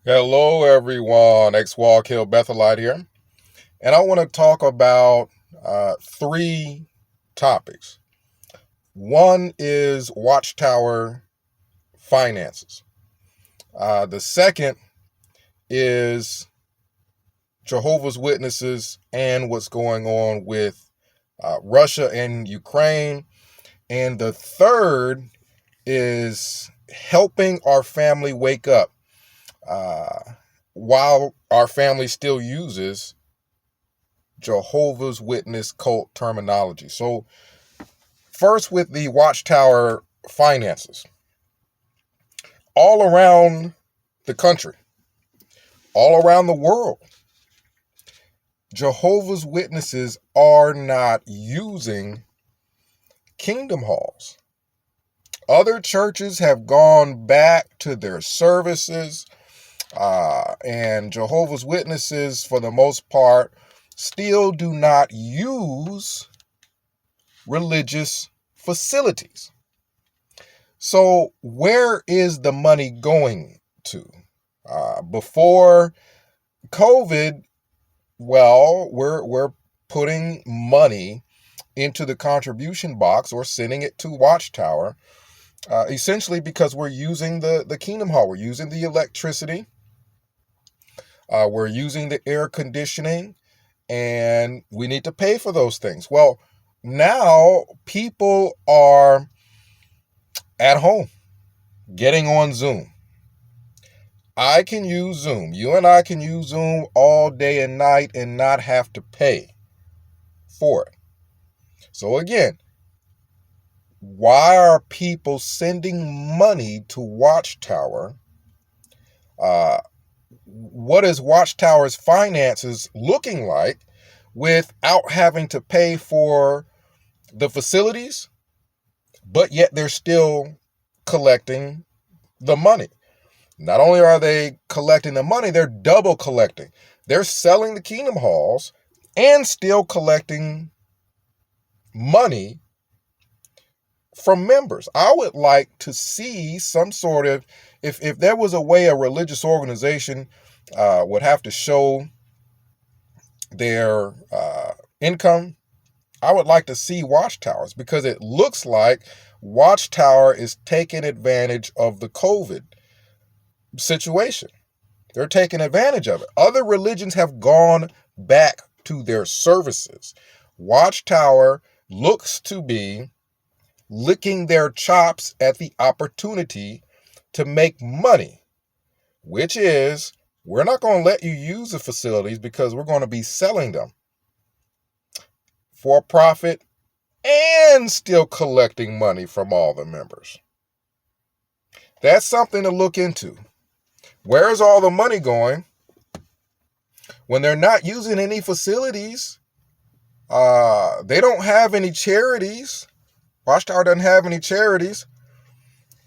Hello, everyone. Walk Hill Bethelite here. And I want to talk about three topics. One is Watchtower finances. The second is Jehovah's Witnesses and what's going on with Russia and Ukraine. And the third is helping our family wake up uh, while our family still uses Jehovah's Witness cult terminology. So, first with the Watchtower finances. All around the country, all around the world, Jehovah's Witnesses are not using kingdom halls. Other churches have gone back to their services, and Jehovah's Witnesses, for the most part, still do not use religious facilities. So where is the money going to? Before COVID, well, we're putting money into the contribution box or sending it to Watchtower, essentially because we're using the Kingdom Hall, we're using the electricity, we're using the air conditioning, and we need to pay for those things. Well, now people are at home, getting on Zoom. I can use Zoom. You and I can use Zoom all day and night and not have to pay for it. So again, why are people sending money to Watchtower? What is Watchtower's finances looking like without having to pay for the facilities, but yet they're still collecting the money? Not only are they collecting the money, they're double collecting. They're selling the Kingdom Halls and still collecting money from members. I would like to see some sort of, if there was a way a religious organization would have to show their income, I would like to see Watchtowers, because it looks like Watchtower is taking advantage of the COVID situation. They're taking advantage of it. Other religions have gone back to their services. Watchtower looks to be licking their chops at the opportunity to make money, which is, we're not going to let you use the facilities because we're going to be selling them for a profit and still collecting money from all the members. That's something to look into. Where's all the money going when they're not using any facilities? They don't have any charities. Watchtower doesn't have any charities.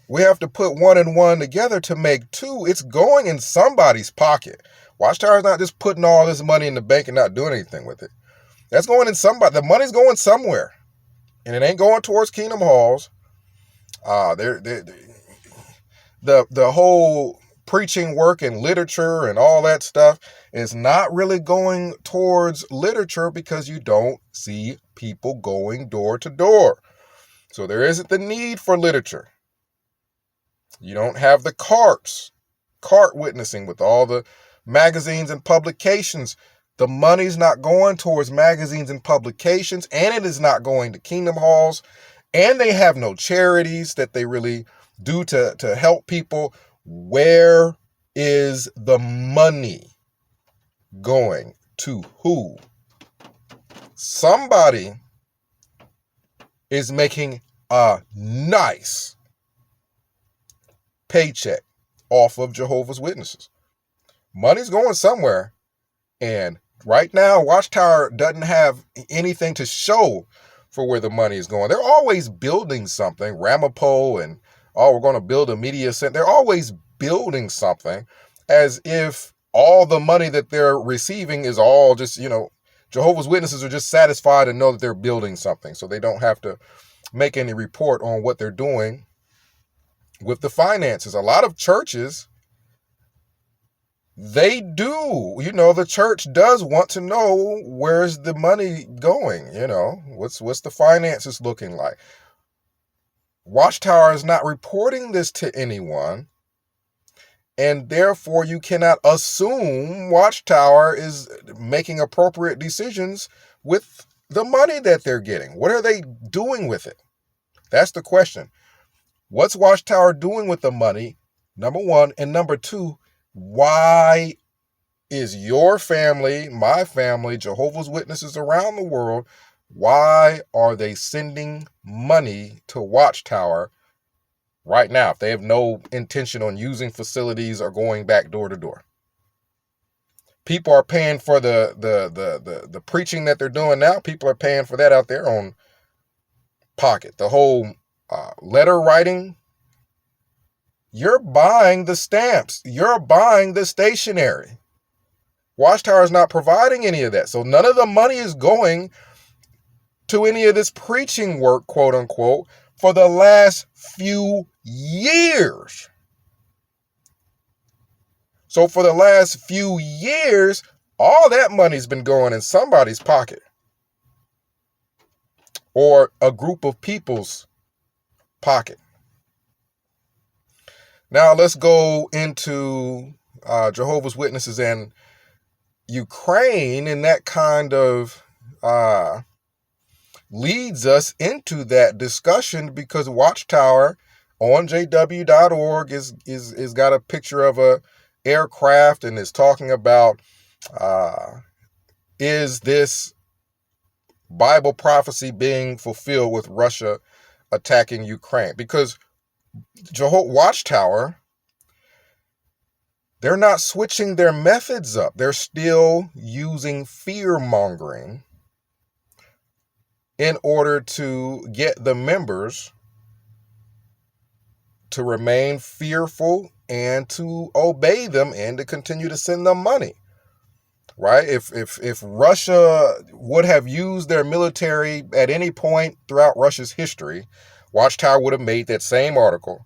We have to put one and one together to make two. It's going in somebody's pocket. Watchtower is not just putting all this money in the bank and not doing anything with it. That's going in somebody. The money's going somewhere, and it ain't going towards Kingdom Halls. The whole preaching work and literature and all that stuff is not really going towards literature, because you don't see people going door to door. So there isn't the need for literature. You don't have the cart witnessing with all the magazines and publications. The money's not going towards magazines and publications, and it is not going to Kingdom Halls, and they have no charities that they really do to help people. Where is the money going to who? Somebody is making a nice paycheck off of Jehovah's Witnesses. Money's going somewhere, and right now Watchtower doesn't have anything to show for where the money is going. They're always building something. Ramapo and, oh, we're going to build a media center. They're always building something as if all the money that they're receiving is all just, Jehovah's Witnesses are just satisfied to know that they're building something, so they don't have to make any report on what they're doing with the finances. A lot of churches They do. The church does want to know where's the money going. What's the finances looking like. Watchtower is not reporting this to anyone, and therefore you cannot assume Watchtower is making appropriate decisions with the money that they're getting. What are they doing with it? That's the question. What's Watchtower doing with the money? Number one. And number two, why is your family, my family, Jehovah's Witnesses around the world, why are they sending money to Watchtower right now if they have no intention on using facilities or going back door to door? People are paying for the preaching that they're doing now. People are paying for that out there on Pocket. The whole letter writing. You're buying the stamps. You're buying the stationery. Watchtower is not providing any of that. So none of the money is going to any of this preaching work, quote unquote, for the last few years. So for the last few years, all that money's been going in somebody's pocket or a group of people's pocket. Now let's go into Jehovah's Witnesses and Ukraine, and that kind of leads us into that discussion because Watchtower on jw.org is got a picture of a aircraft and is talking about is this Bible prophecy being fulfilled with Russia attacking Ukraine? Because Watchtower, they're not switching their methods up. They're still using fear-mongering in order to get the members to remain fearful and to obey them and to continue to send them money. Right? If Russia would have used their military at any point throughout Russia's history, Watchtower would have made that same article.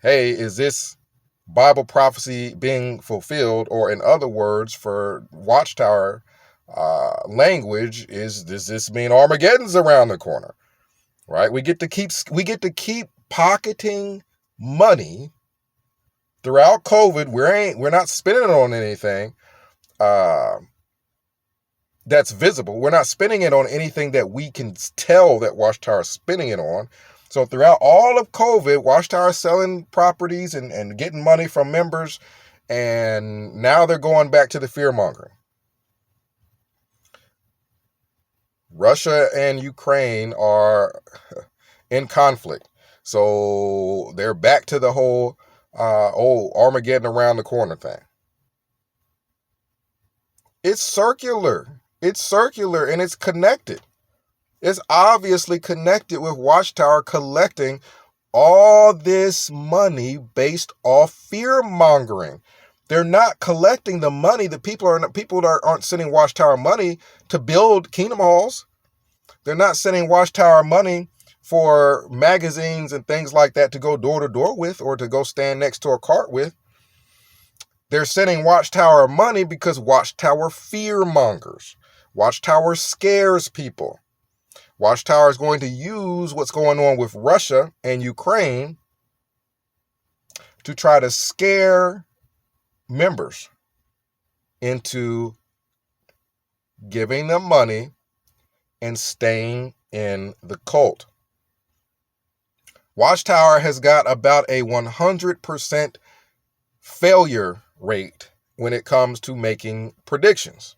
Hey, is this Bible prophecy being fulfilled? Or in other words, for Watchtower language, does this mean Armageddon's around the corner? Right? We get to keep pocketing money throughout COVID. We're not spending it on anything that's visible. We're not spending it on anything that we can tell that Watchtower is spending it on. So throughout all of COVID, Watchtower is selling properties and getting money from members, and now they're going back to the fear-mongering. Russia and Ukraine are in conflict. So they're back to the whole Armageddon around the corner thing. It's circular. It's circular and it's connected. It's obviously connected with Watchtower collecting all this money based off fear-mongering. They're not collecting the money. People aren't sending Watchtower money to build Kingdom Halls. They're not sending Watchtower money for magazines and things like that to go door to door with or to go stand next to a cart with. They're sending Watchtower money because Watchtower fear-mongers. Watchtower scares people. Watchtower is going to use what's going on with Russia and Ukraine to try to scare members into giving them money and staying in the cult. Watchtower has got about a 100% failure rate when it comes to making predictions.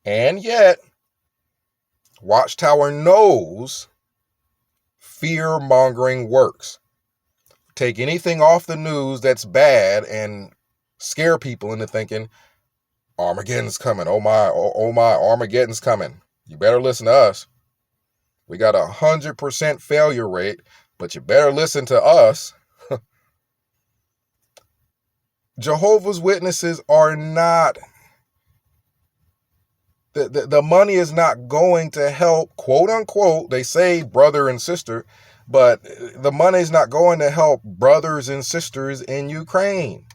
And yet, Watchtower knows fear-mongering works. Take anything off the news that's bad and scare people into thinking, Armageddon's coming. Oh my, Armageddon's coming. You better listen to us. We got 100% failure rate, but you better listen to us. Jehovah's Witnesses are not, the money is not going to help, quote unquote, they say brother and sister, but the money is not going to help brothers and sisters in Ukraine.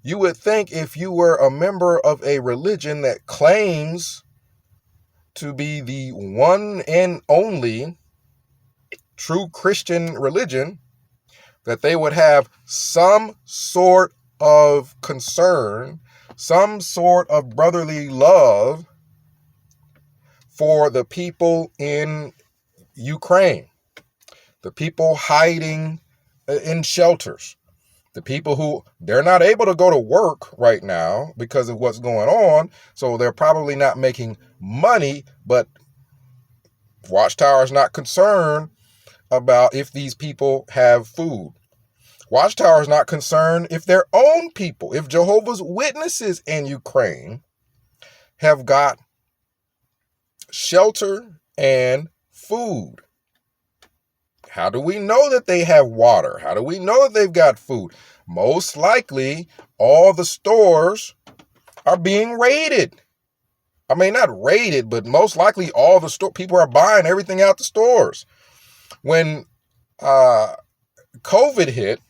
You would think if you were a member of a religion that claims to be the one and only true Christian religion, that they would have some sort of concern, some sort of brotherly love for the people in Ukraine, the people hiding in shelters, the people who they're not able to go to work right now because of what's going on. So they're probably not making money, but Watchtower is not concerned about if these people have food. Watchtower is not concerned if their own people, if Jehovah's Witnesses in Ukraine have got shelter and food. How do we know that they have water? How do we know that they've got food? Most likely, all the stores are being raided. I mean, not raided, but most likely all the people are buying everything out the stores. When COVID hit,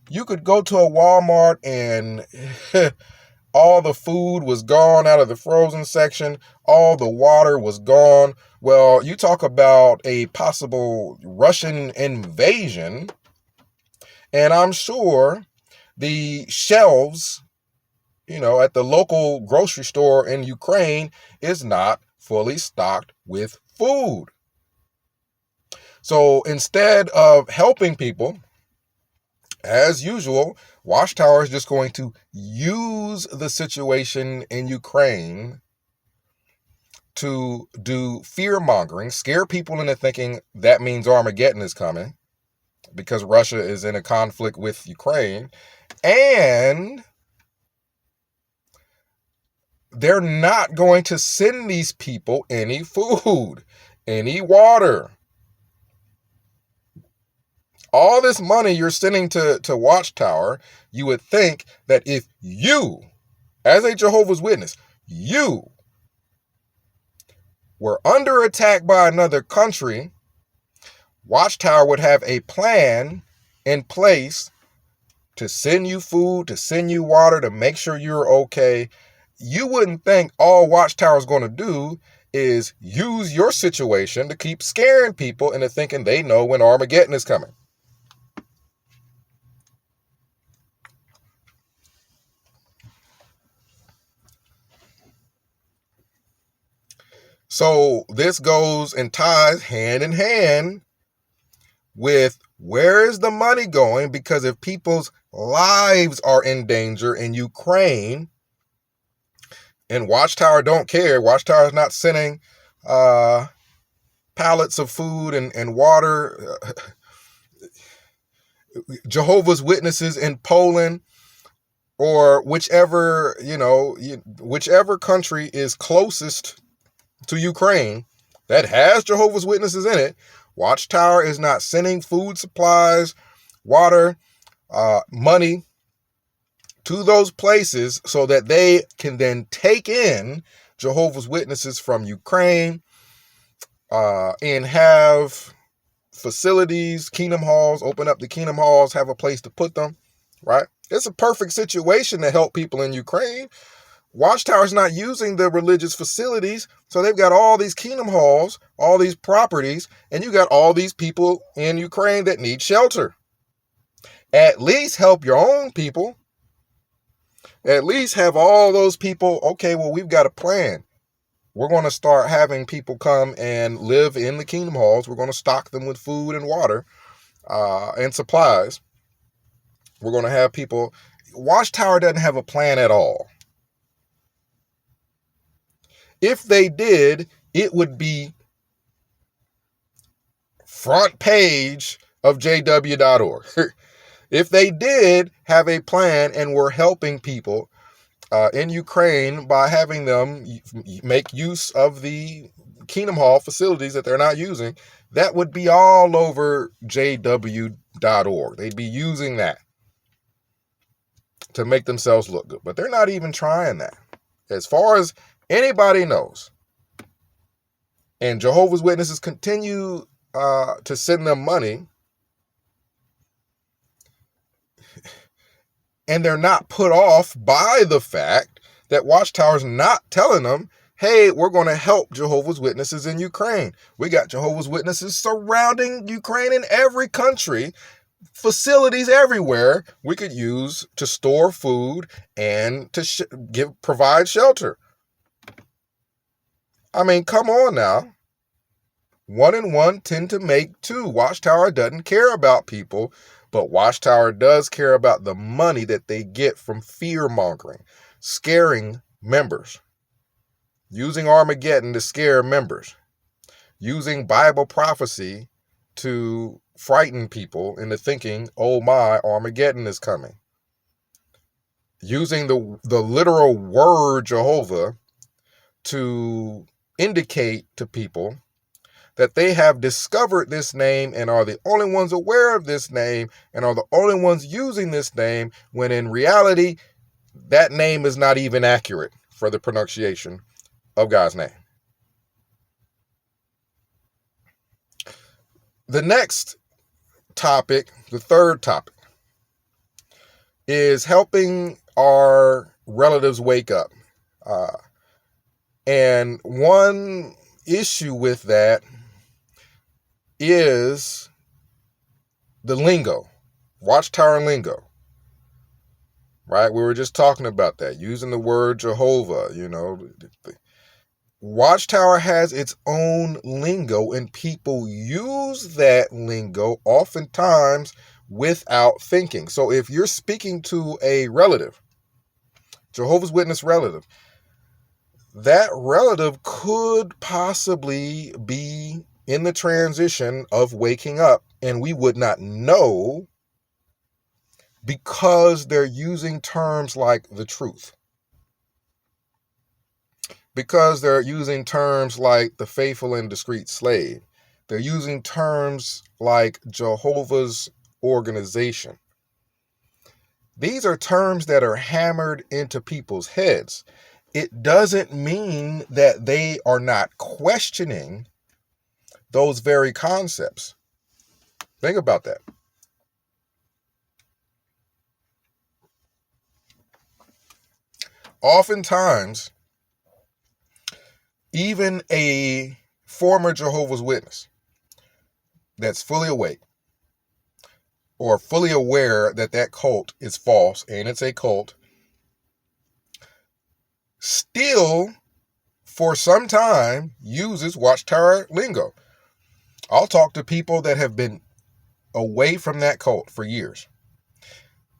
you could go to a Walmart and all the food was gone out of the frozen section. All the water was gone. Well, you talk about a possible Russian invasion, and I'm sure the shelves, at the local grocery store in Ukraine is not fully stocked with food. So instead of helping people, as usual, Watchtower is just going to use the situation in Ukraine to do fear-mongering, scare people into thinking that means Armageddon is coming because Russia is in a conflict with Ukraine. And they're not going to send these people any food, any water. All this money you're sending to Watchtower, you would think that if you, as a Jehovah's Witness, you were under attack by another country, Watchtower would have a plan in place to send you food, to send you water, to make sure you're okay. You wouldn't think all Watchtower is going to do is use your situation to keep scaring people into thinking they know when Armageddon is coming. So this goes and ties hand in hand with where is the money going? Because if people's lives are in danger in Ukraine, and Watchtower don't care, Watchtower is not sending pallets of food and water. Jehovah's Witnesses in Poland or whichever country is closest to Ukraine that has Jehovah's Witnesses in it, Watchtower is not sending food supplies, water, money to those places so that they can then take in Jehovah's Witnesses from Ukraine and have facilities, kingdom halls, open up the kingdom halls, have a place to put them, right? It's a perfect situation to help people in Ukraine. Watchtower's not using the religious facilities, so they've got all these kingdom halls, all these properties, and you got all these people in Ukraine that need shelter. At least help your own people. At least have all those people, okay, well, we've got a plan. We're going to start having people come and live in the kingdom halls. We're going to stock them with food and water and supplies. We're going to have people. Watchtower doesn't have a plan at all. If they did, it would be front page of jw.org. If they did have a plan and were helping people in Ukraine by having them make use of the Kingdom Hall facilities that they're not using, that would be all over jw.org. They'd be using that to make themselves look good. But they're not even trying that. As far as anybody knows. And Jehovah's Witnesses continue to send them money. And they're not put off by the fact that Watchtower's not telling them, hey, we're going to help Jehovah's Witnesses in Ukraine. We got Jehovah's Witnesses surrounding Ukraine in every country, facilities everywhere we could use to store food and to provide shelter. I mean, come on now. 1 and 1 tend to make 2. Watchtower doesn't care about people, but Watchtower does care about the money that they get from fear-mongering, scaring members, using Armageddon to scare members, using Bible prophecy to frighten people into thinking, oh my, Armageddon is coming. Using the literal word Jehovah to indicate to people that they have discovered this name and are the only ones aware of this name and are the only ones using this name, when in reality, that name is not even accurate for the pronunciation of God's name. The next topic, the third topic, is helping our relatives wake up. And one issue with that is the lingo, Watchtower lingo, right? We were just talking about that, using the word Jehovah, Watchtower has its own lingo, and people use that lingo oftentimes without thinking. So if you're speaking to a relative, Jehovah's Witness relative, that relative could possibly be in the transition of waking up, and we would not know because they're using terms like the truth, because they're using terms like the faithful and discreet slave. They're using terms like Jehovah's organization. These are terms that are hammered into people's heads. It doesn't mean that they are not questioning those very concepts. Think about that. Oftentimes, even a former Jehovah's Witness that's fully awake or fully aware that that cult is false and it's a cult, still for some time uses Watchtower lingo. I'll talk to people that have been away from that cult for years,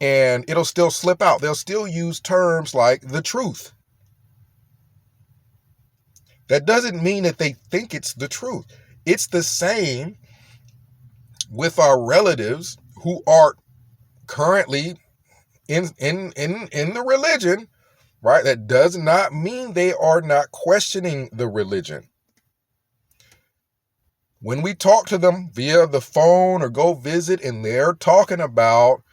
and it'll still slip out. They'll still use terms like the truth. That doesn't mean that they think it's the truth. It's the same with our relatives who are currently in the religion, right? That does not mean they are not questioning the religion. When we talk to them via the phone or go visit, and they're talking about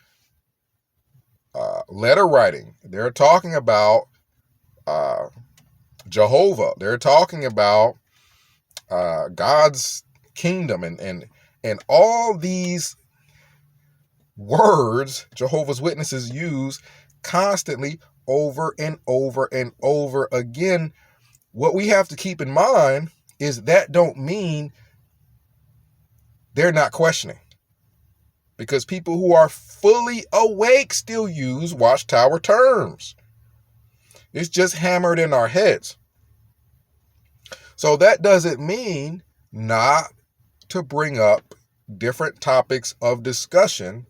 letter writing, they're talking about Jehovah, they're talking about God's kingdom, and all these words Jehovah's Witnesses use constantly over and over and over again. What we have to keep in mind is that don't mean they're not questioning, because people who are fully awake still use Watchtower terms. It's just hammered in our heads. So that doesn't mean not to bring up different topics of discussion,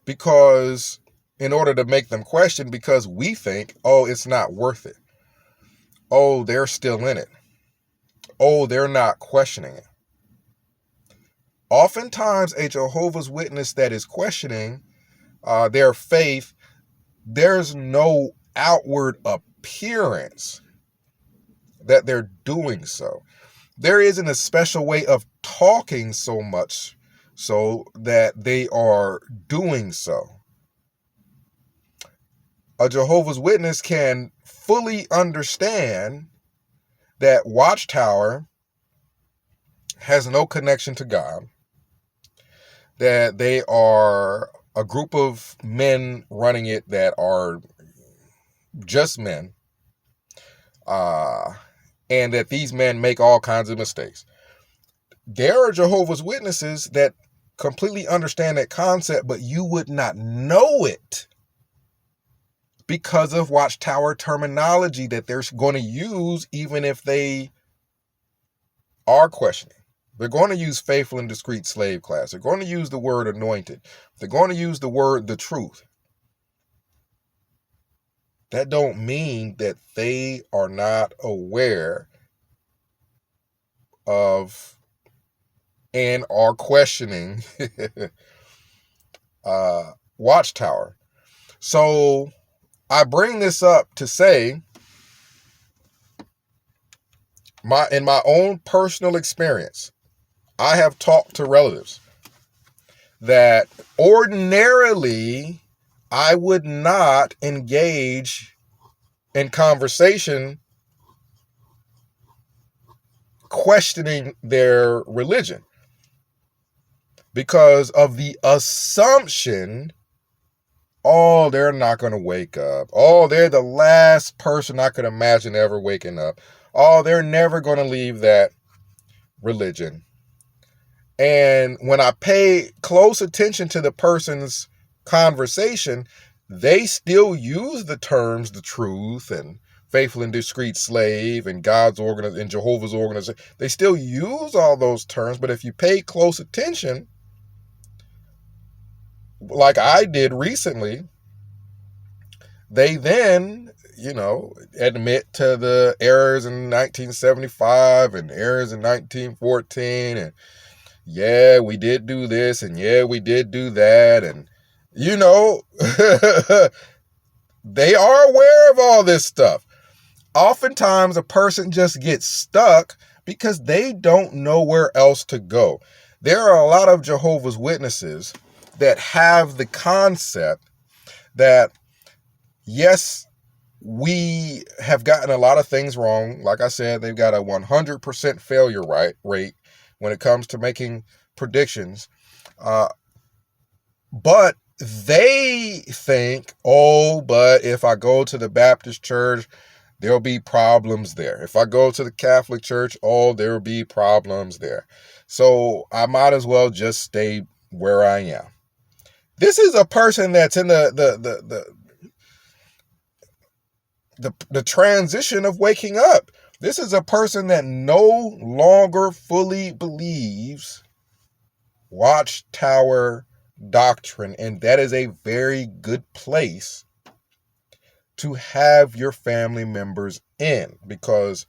because in order to make them question, because we think, oh, it's not worth it. Oh, they're still in it. Oh, they're not questioning it. Oftentimes, a Jehovah's Witness that is questioning their faith, there's no outward appearance that they're doing so. There isn't a special way of talking so much so that they are doing so. A Jehovah's Witness can fully understand that Watchtower has no connection to God, that they are a group of men running it that are just men, and that these men make all kinds of mistakes. There are Jehovah's Witnesses that completely understand that concept, but you would not know it because of Watchtower terminology that they're going to use, even if they are questioning. They're going to use faithful and discreet slave class. They're going to use the word anointed. They're going to use the word the truth. That don't mean that they are not aware of and are questioning Watchtower. So I bring this up to say, in my own personal experience, I have talked to relatives that ordinarily I would not engage in conversation questioning their religion because of the assumption, oh, they're not going to wake up. Oh, they're the last person I could imagine ever waking up. Oh, they're never going to leave that religion. And when I pay close attention to the person's conversation, they still use the terms the truth and faithful and discreet slave and God's organization and Jehovah's organization. They still use all those terms, but if you pay close attention, like I did recently, they then, admit to the errors in 1975 and errors in 1914 and yeah, we did do this, and yeah, we did do that, and, they are aware of all this stuff. Oftentimes, a person just gets stuck because they don't know where else to go. There are a lot of Jehovah's Witnesses that have the concept that, yes, we have gotten a lot of things wrong. Like I said, they've got a 100% failure rate when it comes to making predictions. But they think, but if I go to the Baptist church, there'll be problems there. If I go to the Catholic church, there'll be problems there. So I might as well just stay where I am. This is a person that's in the transition of waking up. This is a person that no longer fully believes Watchtower doctrine, and that is a very good place to have your family members in, because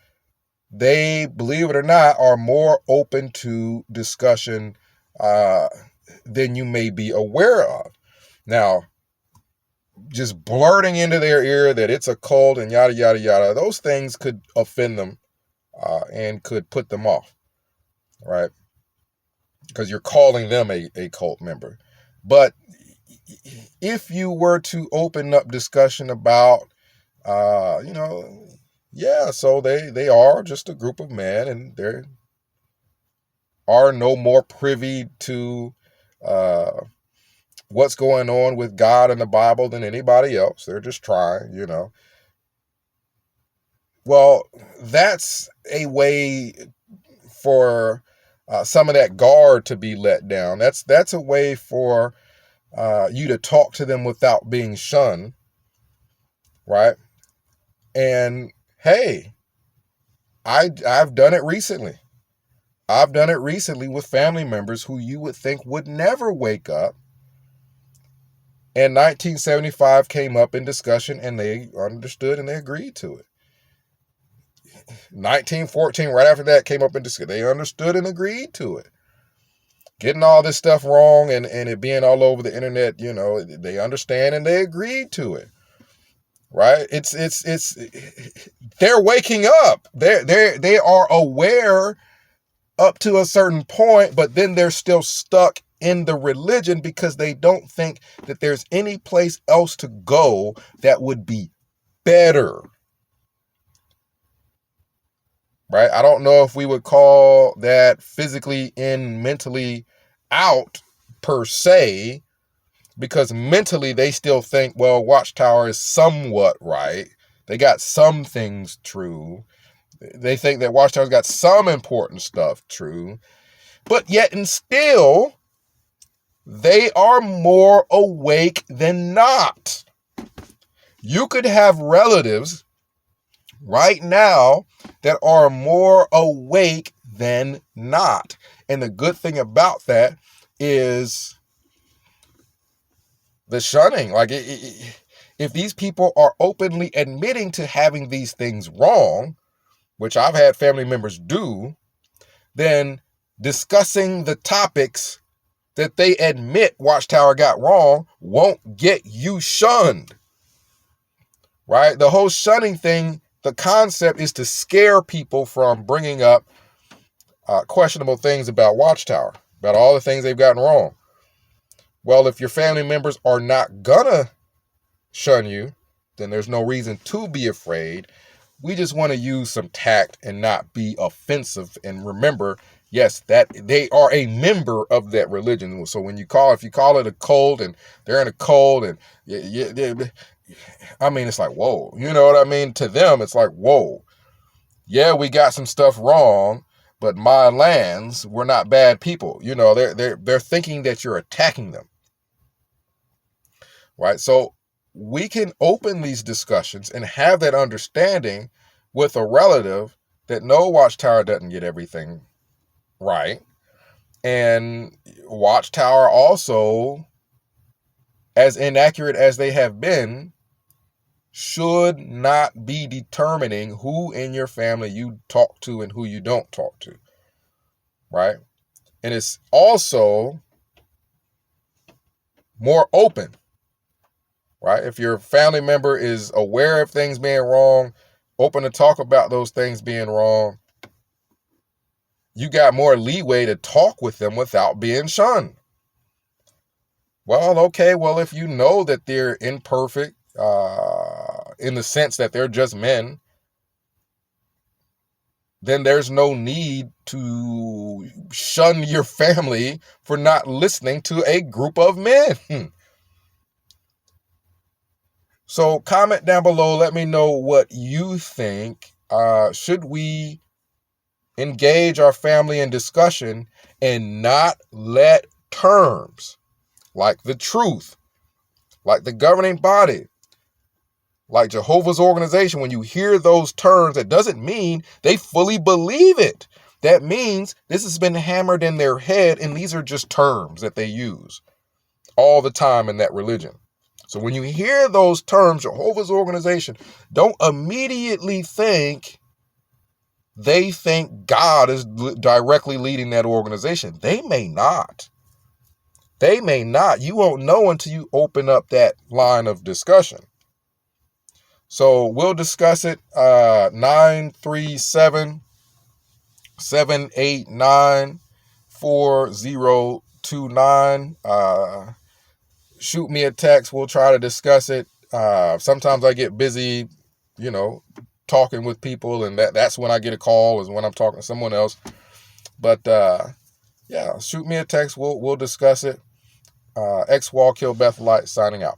they, believe it or not, are more open to discussion than you may be aware of. Now, just blurting into their ear that it's a cult and yada, yada, yada, those things could offend them and could put them off, right? Because you're calling them a cult member. But if you were to open up discussion about, so they are just a group of men and they are no more privy to what's going on with God and the Bible than anybody else. They're just trying, Well, that's a way for some of that guard to be let down. That's a way for you to talk to them without being shunned, right? And hey, I've done it recently. I've done it recently with family members who you would think would never wake up. And 1975 came up in discussion and they understood and they agreed to it. 1914, right after that, came up in discussion. They understood and agreed to it. Getting all this stuff wrong and it being all over the internet, they understand and they agreed to it. Right? It's they're waking up. They are aware up to a certain point, but then they're still stuck in the religion because they don't think that there's any place else to go that would be better. Right? I don't know if we would call that physically in, mentally out per se, because mentally they still think, well, Watchtower is somewhat right. They got some things true. They think that Watchtower's got some important stuff true. But yet and still, they are more awake than not. You could have relatives right now that are more awake than not. And the good thing about that is the shunning. Like, if these people are openly admitting to having these things wrong, which I've had family members do, then discussing the topics that they admit Watchtower got wrong won't get you shunned. Right? The whole shunning thing, the concept is to scare people from bringing up questionable things about Watchtower, about all the things they've gotten wrong. Well, if your family members are not gonna shun you, then there's no reason to be afraid. We just want to use some tact and not be offensive. And remember, yes, that they are a member of that religion. So when if you call it a cult and they're in a cult, and I mean, it's like, whoa, you know what I mean? To them, it's like, whoa, yeah, we got some stuff wrong, but my lands, we're not bad people. You know, they're thinking that you're attacking them, right? So we can open these discussions and have that understanding with a relative that no, Watchtower doesn't get everything right. And Watchtower also, as inaccurate as they have been, should not be determining who in your family you talk to and who you don't talk to, right? And it's also more open, right? If your family member is aware of things being wrong, open to talk about those things being wrong, you got more leeway to talk with them without being shunned. Well, okay, well, if you know that they're imperfect, in the sense that they're just men, then there's no need to shun your family for not listening to a group of men. So comment down below. Let me know what you think. Should we engage our family in discussion and not let terms like the truth, like the governing body, like Jehovah's organization, when you hear those terms, that doesn't mean they fully believe it. That means this has been hammered in their head, and these are just terms that they use all the time in that religion. So when you hear those terms, Jehovah's organization, don't immediately think they think God is directly leading that organization. They may not. They may not. You won't know until you open up that line of discussion. So we'll discuss it. 937-789-4029. Shoot me a text. We'll try to discuss it. Sometimes I get busy, talking with people, and that's when I get a call, is when I'm talking to someone else. But yeah, shoot me a text. We'll discuss it. X Wall Kill Bethelite signing out.